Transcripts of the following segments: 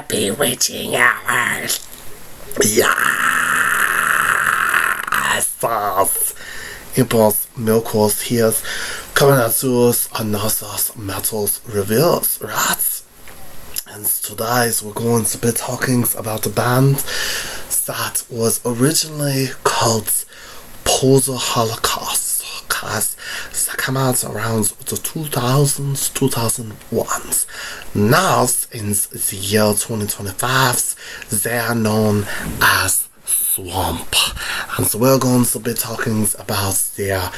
bewitching hours. Yes! It was Melkor's here coming at us another metals reveals, right? And today we're going to be talking about a band that was originally called Poser Holocaust, because they came out around the 2000s, 2001s. Now, in the year 2025, they are known as Swamp. And so we're going to be talking about their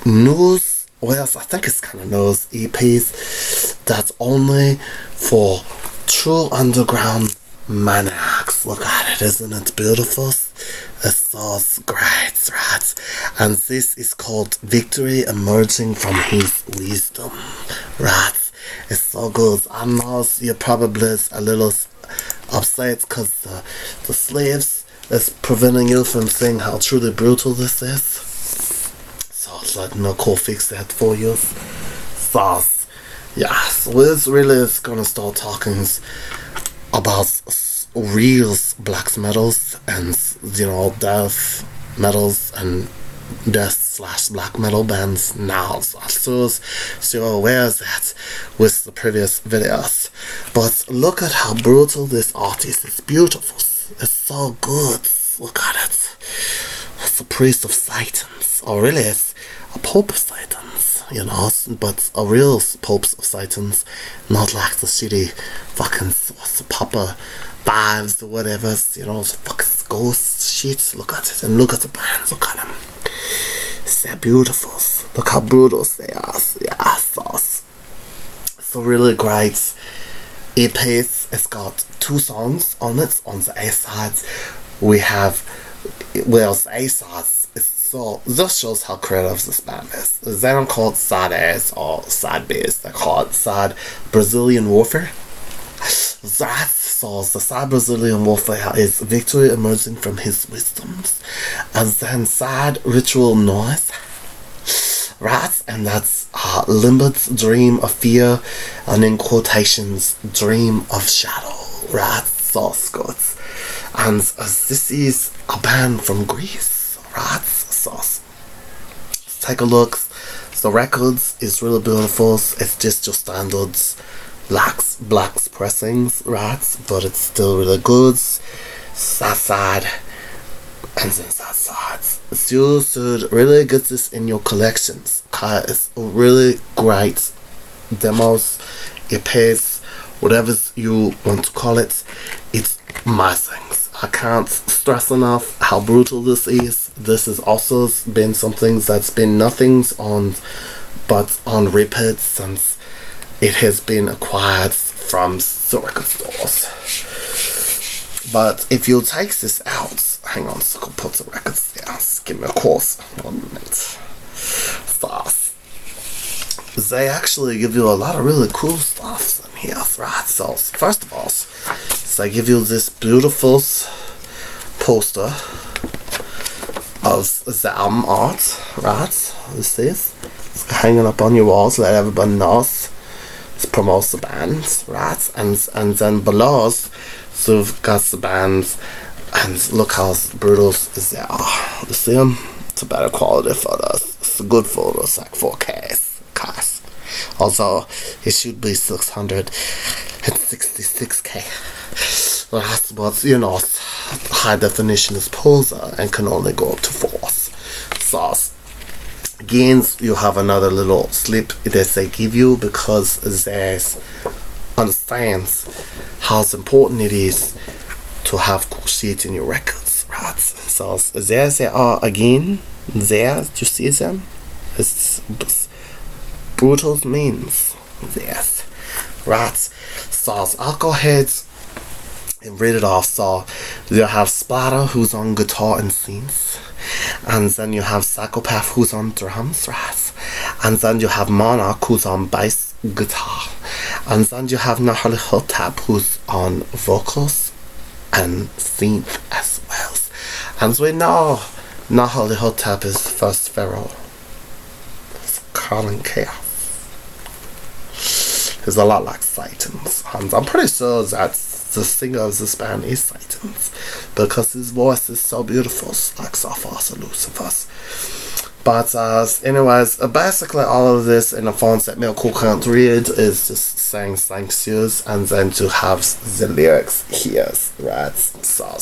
news, well, I think it's kind of news EPs that's only for true underground maniacs. Look at it, isn't it beautiful? It's so great, right? And this is called Victory Emerging from His Wisdom, right? It's so good. I know you're probably a little upset because the slaves is preventing you from seeing how truly brutal this is. So let Melkor fix that for you. So yeah, so this really is gonna start talking about real black metals and, you know, death metals and death/black metal bands now. So you're aware of that with the previous videos. But look at how brutal this artist is. Beautiful. It's so good. Look at it. It's a priest of Satan's. Or really it's a pope of Satan's, you know, but a real pope of Satan's, not like the shitty fucking what's the Papa Fives or whatever, you know, the fucking ghost shit. Look at it, and look at the bands, look at them. They're beautiful. Look how brutal they are. Yeah, so really great EPs. It's got 2 songs on it. On the A sides, we have, well, the A sides. So this shows how creative this band is. They don't call it sad ass or sad bass. They call it sad Brazilian warfare. So the sad Brazilian warfare is Victory Emerging from His Wisdoms, and then sad ritual noise, right? And that's Limbit's Dream of Fear, and in quotations, Dream of Shadow, right? So good. And this is a band from Greece, right? So let's take a look. The records is really beautiful. It's just your standards blacks pressings, right? But it's still really good. Sad side and then sad sides. So you should really get this in your collections, because it's really great demos, EPs, whatever you want to call it. It's my things. I can't stress enough how brutal this is. This has also been something that's been nothing on but on repeat since it has been acquired from the record stores. But if you take this out, hang on, so I can put the records there. Give me a course. 1 minute. Stuff. They actually give you a lot of really cool stuff in here, right? So first of all, they give you this beautiful poster of the album art, right? This is it's hanging up on your walls, let everybody know. It promotes the band, right? And then below us, so we've got the bands, and look how brutal they are. You see them? It's a better quality photos. It's a good photos, like 4K. Also, it should be 666K. But you know, high definition is poser and can only go up to 4. So again, you have another little slip that they give you because they understands how important it is to have cool shit in your records, right? So there they are again. There, you see them? It's brutal means yes, right? So I'll go ahead and read it off. So you have Splatter, who's on guitar and synths, and then you have Psychopath, who's on drums, right? And then you have Monarch, who's on bass guitar, and then you have Nahali Hotep, who's on vocals and synth as well. And we know Nahali Hotep is first pharaoh. It's Colin Chaos. He's a lot like Satan's, and I'm pretty sure that the singer of this band is Satan, because his voice is so beautiful, like Sophos or Lucifer's. But anyways, basically all of this in a font that Melkor can't read is just saying thank yous, and then to have the lyrics here, right? So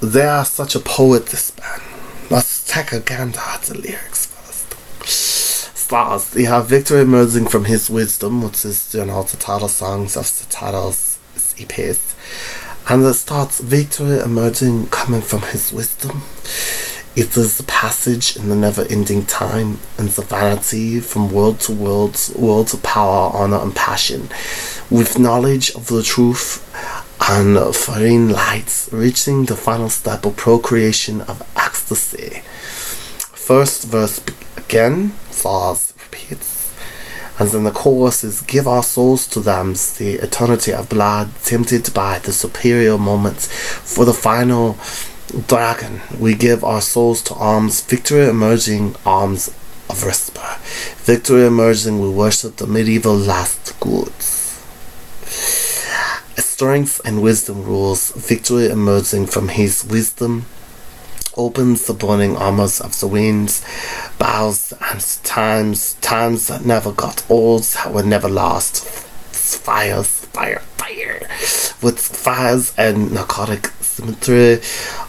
they are such a poet, this band. Let's take a gander at the lyrics first. Stars, you have Victor emerging from his wisdom, which is, the title songs of the titles EPs. And it starts, Victor emerging, coming from his wisdom. It is the passage in the never-ending time, and the vanity from world to world, worlds of power, honor, and passion, with knowledge of the truth and foreign lights, reaching the final step of procreation of ecstasy. First verse again, Thars repeats, and then the chorus is, give our souls to them, the eternity of blood, tempted by the superior moments, for the final dragon, we give our souls to arms, victory emerging, arms of whisper. Victory emerging, we worship the medieval last goods. Strength and wisdom rules, victory emerging from his wisdom, opens the burning armors of the winds, bows and times that never got old, would never last. Fire, with fires and narcotic symmetry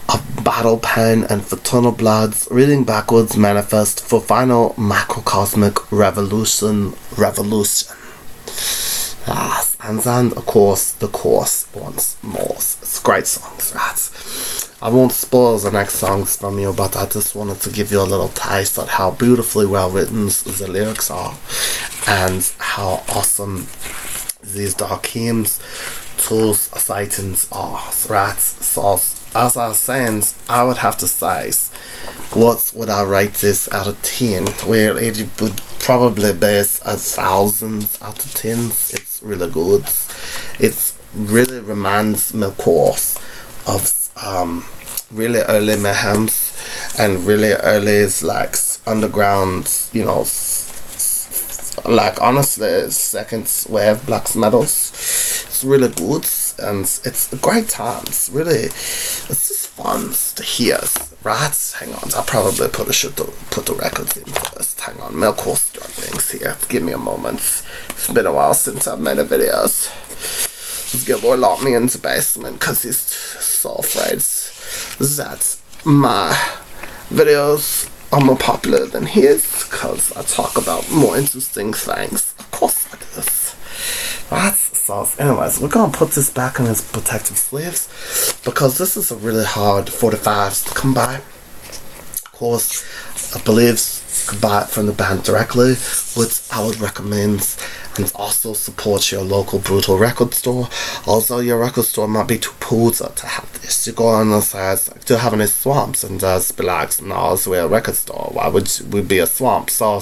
of battle pen and fraternal bloods, reading backwards manifest for final macrocosmic revolution. Yes, and then of course the chorus once more. It's great songs, right? I won't spoil the next songs from you, but I just wanted to give you a little taste of how beautifully well written the lyrics are, and how awesome these dark hymns to Satans are, right? So, as I was saying, I would have to say, what would I rate this out of 10? Well, it would probably be 1,000 out of 10. It's really good. It really reminds Melkor of really early Mayhems and really early like underground, like honestly second wave black metals. It's really good, and it's a great time. It's just fun to hear, right? Hang on, I probably should put the records in first. Hang on, Melkor strugglings here. Give me a moment. It's been a while since I've made a videos. This Gill-Boy locked me in the basement because he's so afraid that my videos are more popular than his, because I talk about more interesting things. Of course I do this. Right? So anyways, we're going to put this back in his protective sleeves, because this is a really hard 45s to come by. Of course, I believe you can buy it from the band directly, which I would recommend. And also support your local brutal record store. Also, your record store might be too poor to have this. You go on and say, do you have any swamps? And just be like, no, we're a record store. Why would we be a swamp? So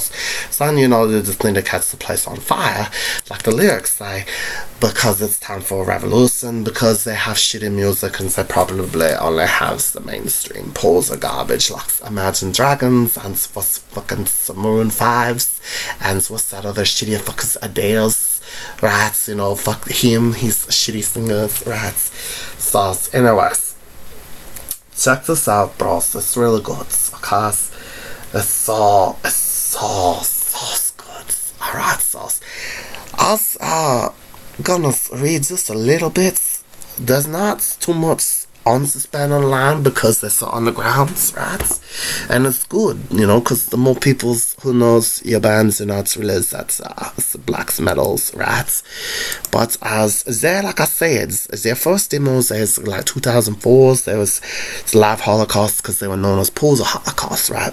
then, you just need to catch the place on fire, like the lyrics say, because it's time for a revolution, because they have shitty music, and they probably only have the mainstream pulls of garbage, like Imagine Dragons, and what's fucking some Maroon 5s, and what's that other shitty fuckers, Adele's, right? Fuck him, he's a shitty singer, right? So, anyways, check this out, bros. It's really good, because it's so good. Alright, so I was gonna read just a little bit. There's not too much on the band online, because they're so underground, right? And it's good, because the more people who knows your bands, it's realize that it's the black metals, right? But as they're, like I said, their first demos is like 2004. There was Live Holocaust, because they were known as Pools of Holocaust, right?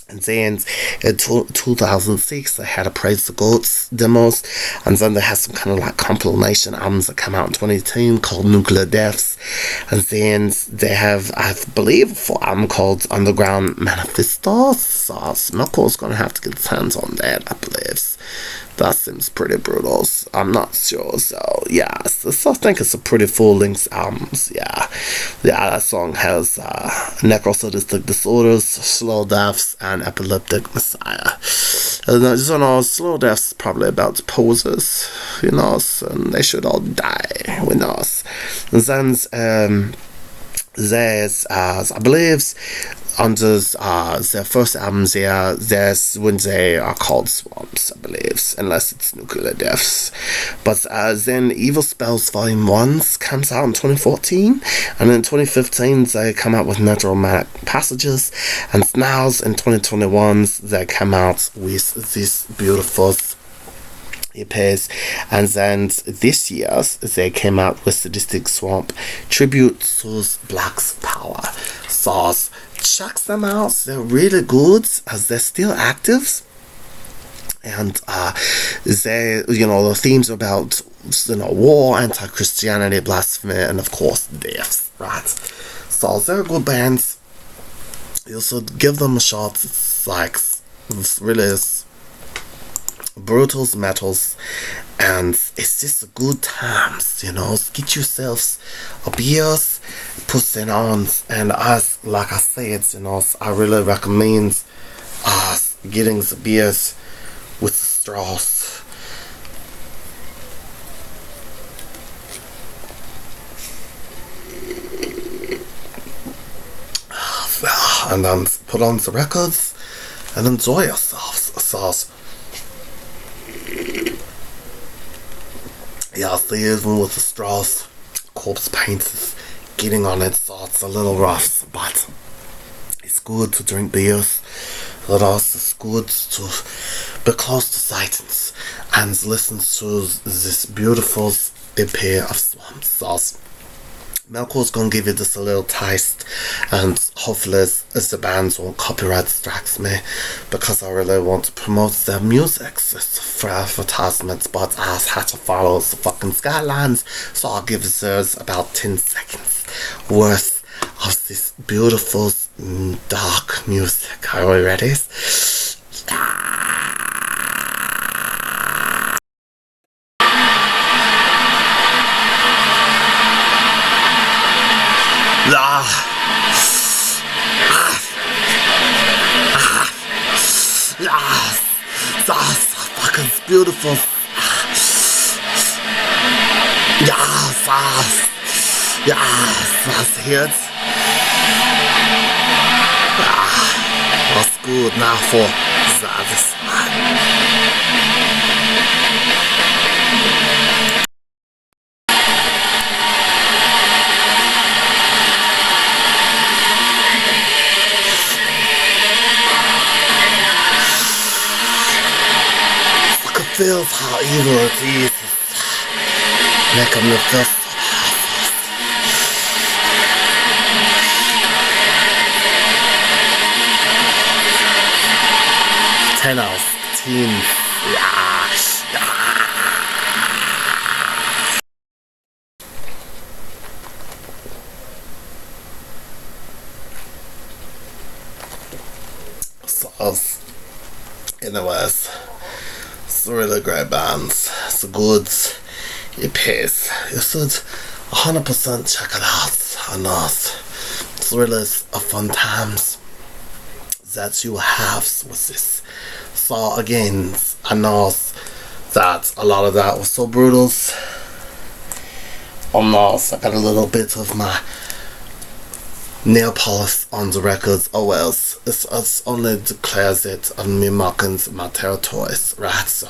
And then in 2006, they had a Praise the Goats demos, and then they had some kind of like compilation albums that came out in 2010 called Nuclear Deaths, and then they have, I believe, an album called Underground Manifesto. So Melkor's gonna have to get his hands on that, I believe. That seems pretty brutal. I'm not sure. So yeah, so I think it's a pretty full-length album. Yeah, that song has necrosadistic disorders, slow deaths, and epileptic messiah. slow death's probably about poses, and they should all die, Then, there's, I believe, under their first album there's when they are called Swamps, I believe, unless it's Nuclear Deaths. But then Evil Spells Volume 1 comes out in 2014, and in 2015 they come out with Natural Manic Passages, and now in 2021 they come out with these beautiful EPs, and then this year they came out with Sadistic Swamp Tribute to Black's Power. So check them out, they're really good as they're still active, and they, the themes are about war, anti-Christianity, blasphemy, and of course death, right? So they're good bands. You should give them a shot. It's really brutals, metals, and it's just good times, get yourselves a beers, put it on, and as like I said, I really recommend getting the beers with the straws. And then put on the records and enjoy yourselves. Yeah, see, even with the straws, corpse paint is getting on it, so it's a little rough, but it's good to drink beers. It's good to be close to Titans and listen to this beautiful EP of Swamp Sauce. Melkor's gonna give you just a little taste, and hopefully as the bands won't copyright strikes me, because I really want to promote their music. It's for advertisements, but I had to follow the fucking skylines, so I'll give theirs about 10 seconds worth of this beautiful dark music. Are we ready? That's fucking beautiful. That's it. That's good now for this one. Feels how evil it is. Make them feel so powerful. 10 out of 10. So, anyways, it's a really great band. It's a good EPs. You should 100% check it out. And it's really a fun times that you have with this. So again, I know that a lot of that was so brutal. Almost I got a little bit of my nail polish on the records. Oh well, it's only declares it of me marking my territories, right?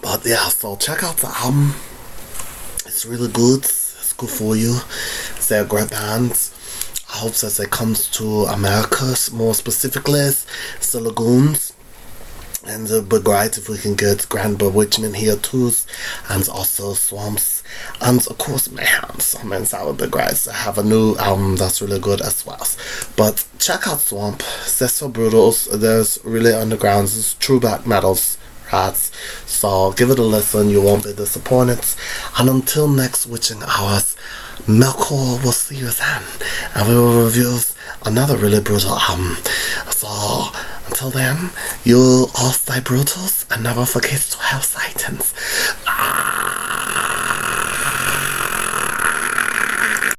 But yeah, so check out the album. It's really good. It's good for you. They're a great band. I hope that they come to America, more specifically the Lagoons. And it'd be great if we can get Grand Bewitchment here too, and also Swamps, and of course Mayhem. So that would be great to have a new album that's really good as well. But check out Swamp. They're so brutal. There's really underground. There's true black metals, right? So give it a listen. You won't be disappointed. And until next witching hours, Melkor will see you then, and we will review another really brutal album. So until then, you all stay brutals and never forget to have Titans.